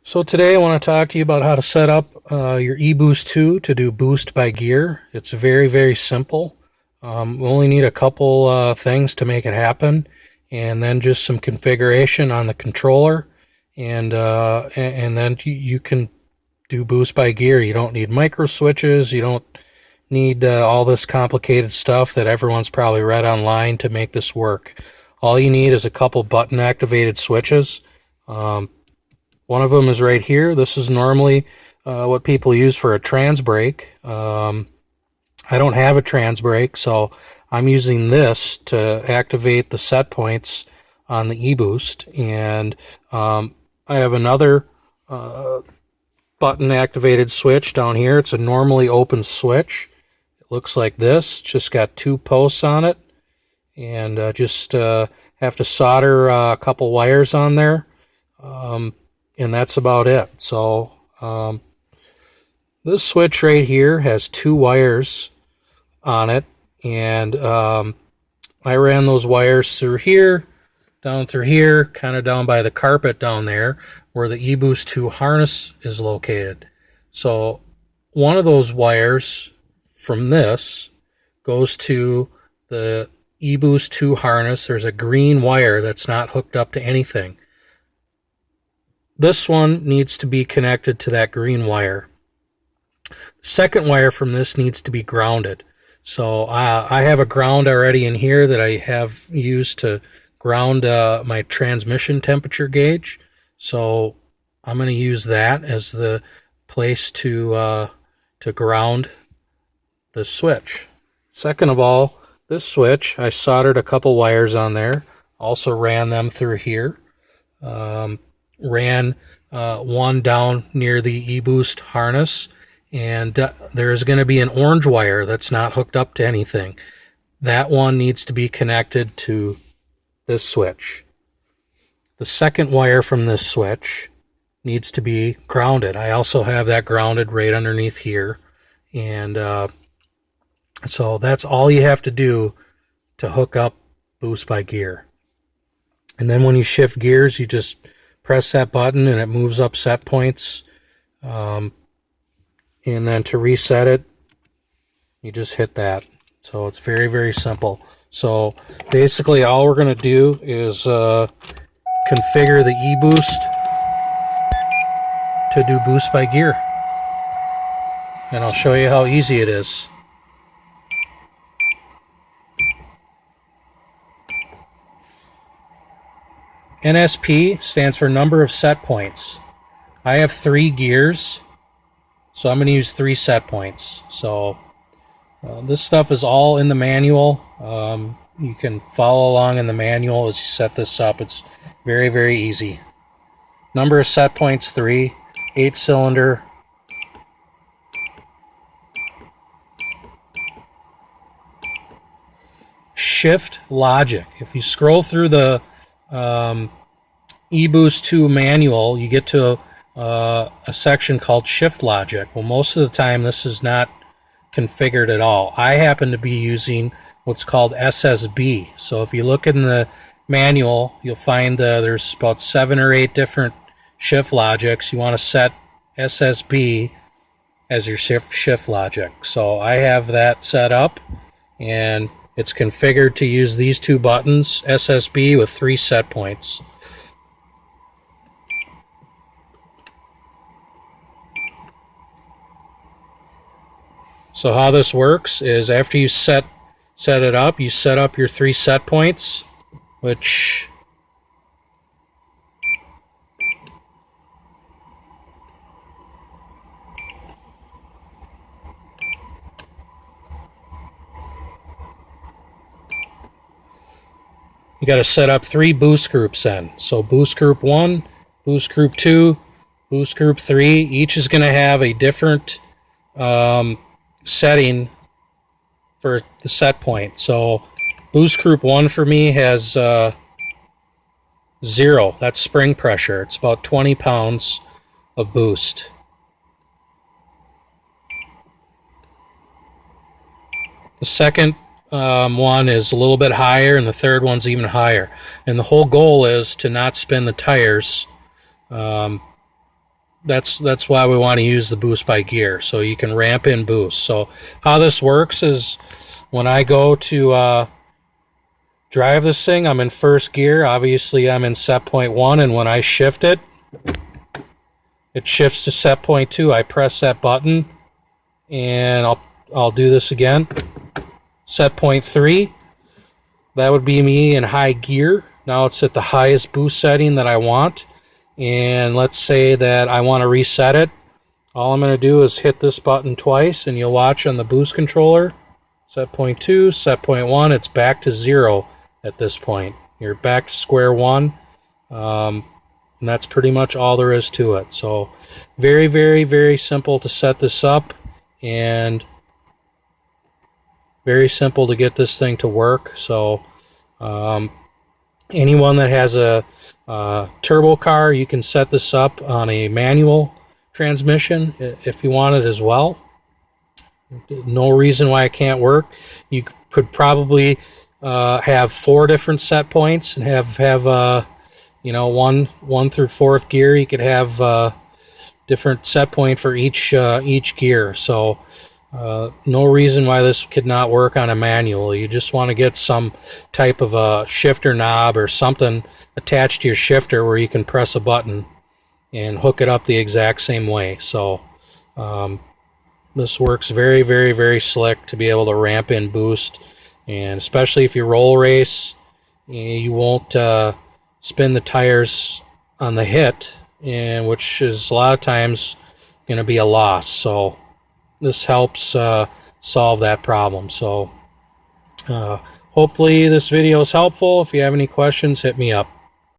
So today I want to talk to you about how to set up your eBoost2 to do boost by gear. It's very, very simple. We only need a couple things to make it happen, and then just some configuration on the controller, and then you can do boost by gear. You don't need micro switches. You don't need all this complicated stuff that everyone's probably read online to make this work. All you need is a couple button activated switches. One of them is right here. This is normally what people use for a trans brake. I don't have a trans brake, so I'm using this to activate the set points on the eBoost. And I have another button activated switch down here. It's a normally open switch. It looks like this. It's just got two posts on it, and just have to solder a couple wires on there. And that's about it. So this switch right here has two wires on it, and I ran those wires through here, down through here, kind of down by the carpet down there where the eBoost2 harness is located. So one of those wires from this goes to the eBoost2 harness. There's a green wire that's not hooked up to anything. This one needs to be connected to that green wire. The second wire from this needs to be grounded. So I have a ground already in here that I have used to ground my transmission temperature gauge. So I'm going to use that as the place to ground the switch. Second of all, this switch, I soldered a couple wires on there. Also ran them through here. Ran one down near the eBoost harness, and there's going to be an orange wire that's not hooked up to anything. That one needs to be connected to this switch. The second wire from this switch needs to be grounded. I also have that grounded right underneath here, and so that's all you have to do to hook up boost by gear. And then when you shift gears, you just press that button and it moves up set points. And then to reset it, you just hit that. So it's very, very simple. So basically all we're going to do is configure the eBoost to do boost by gear. And I'll show you how easy it is. NSP stands for number of set points. I have 3 gears, so I'm going to use 3 set points. So this stuff is all in the manual. You can follow along in the manual as you set this up. It's very, very easy. Number of set points 3, 8-cylinder. Shift logic. If you scroll through the eBoost2 manual, you get to a section called shift logic. Well, most of the time this is not configured at all. I happen to be using what's called SSB. So if you look in the manual, you'll find there's about 7 or 8 different shift logics. You want to set SSB as your shift logic. So I have that set up, and it's configured to use these 2 buttons, SSB, with 3 set points. So how this works is after you set it up, you set up your 3 set points, which you got to set up 3 boost groups in. So boost group 1, boost group 2, boost group 3. Each is going to have a different setting for the set point. So boost group 1 for me has 0. That's spring pressure. It's about 20 pounds of boost. The second one is a little bit higher, and the third one's even higher. And the whole goal is to not spin the tires that's why we want to use the boost by gear, so you can ramp in boost. So how this works is when I go to drive this thing, I'm in first gear. Obviously, I'm in set point 1, and when I shift it, it shifts to set point 2. I press that button, and I'll do this again. Set point 3. That would be me in high gear. Now it's at the highest boost setting that I want. And let's say that I want to reset it. All I'm going to do is hit this button twice, and you'll watch on the boost controller, set point 2, set point 1, it's back to 0 at this point. You're back to square one. And that's pretty much all there is to it. So very, very, very simple to set this up, and very simple to get this thing to work. So anyone that has a turbo car, you can set this up on a manual transmission if you want it as well. No reason why it can't work. You could probably have 4 different set points and have you know, one through 4th gear. You could have different set point for each gear. So no reason why this could not work on a manual. You just want to get some type of a shifter knob or something attached to your shifter where you can press a button and hook it up the exact same way. So this works very, very, very slick to be able to ramp in boost, and especially if you roll race, you won't spin the tires on the hit, and which is a lot of times going to be a loss. So this helps solve that problem. So hopefully this video is helpful. If you have any questions, hit me up.